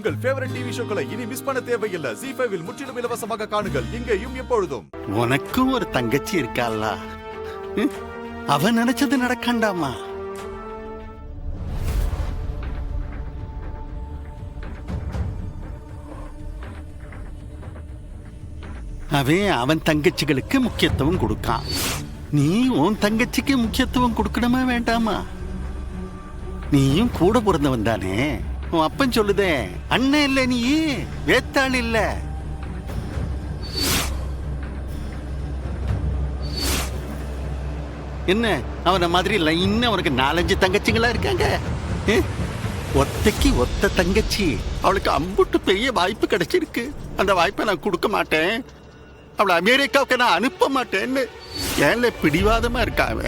உங்கள் favourite TV ஷோக்களை இனி miss பண்ண தேவையில்லை. ZEE5 இல் முற்றிலும் இலவசமாக காணுங்கள், இங்கேயும் எப்பொழுதும். உனக்கும் ஒரு தங்கச்சி இருக்காள, அவன் நினைச்சது நடக்காண்டாமா? அவன் தங்கச்சிகளுக்கு முக்கியத்துவம் கொடுக்கான். நீ உன் தங்கச்சிக்கு முக்கியத்துவம் கொடுக்கணுமா வேண்டாமா? நீயும் கூட பிறந்தவன் தானே. உன் அப்பன் சொல்லுதே, அண்ணன் இல்ல நீ வேத்தாள் இல்ல. என்ன அவன மாதிரி லைன் அவனுக்கு 4-5 தங்கச்சிங்களா இருக்காங்க. ஒத்தைக்கு ஒத்த தங்கச்சி. அவளுக்கு அம்புட்டு பெரிய வாய்ப்பு கிடைச்சிருக்கு. அந்த வாய்ப்பை நான் கொடுக்க மாட்டேன், அவளை அமெரிக்காவுக்கு நான் அனுப்ப மாட்டேன்னு ஏன்ல பிடிவாதமா இருக்காவ.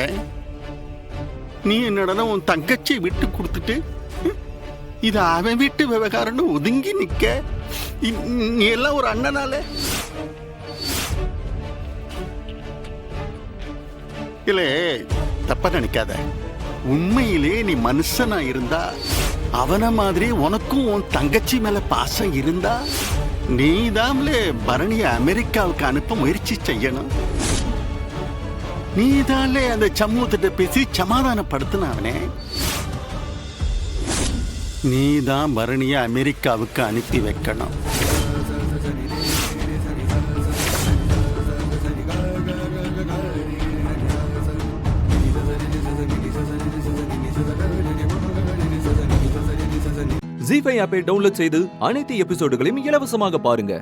நீ என்னடா உன் தங்கச்சியை விட்டு கொடுத்துட்டு இது அவன் வீட்டு விவகாரம்னு ஒதுங்கி நிக்க. நீ எல்லாம் ஒரு அண்ணனால இல்ல, தப்பா நினைக்காத. உண்மையிலே நீ மனுஷனா இருந்தா, அவன மாதிரி உனக்கும் உன் தங்கச்சி மேல பாசம் இருந்தா, நீதான்லே பரணிய அமெரிக்காவுக்கு அனுப்ப முயற்சி செய்யணும். நீதான்லே அந்த சமூகத்திட்ட பேசி சமாதானப்படுத்தினவனே. நீதான் பரணிய அமெரிக்காவுக்கு அனுப்பி வைக்கணும். ZEE5 ஆப்பை டவுன்லோட் செய்து அனைத்து எபிசோடுகளையும் இலவசமாக பாருங்க.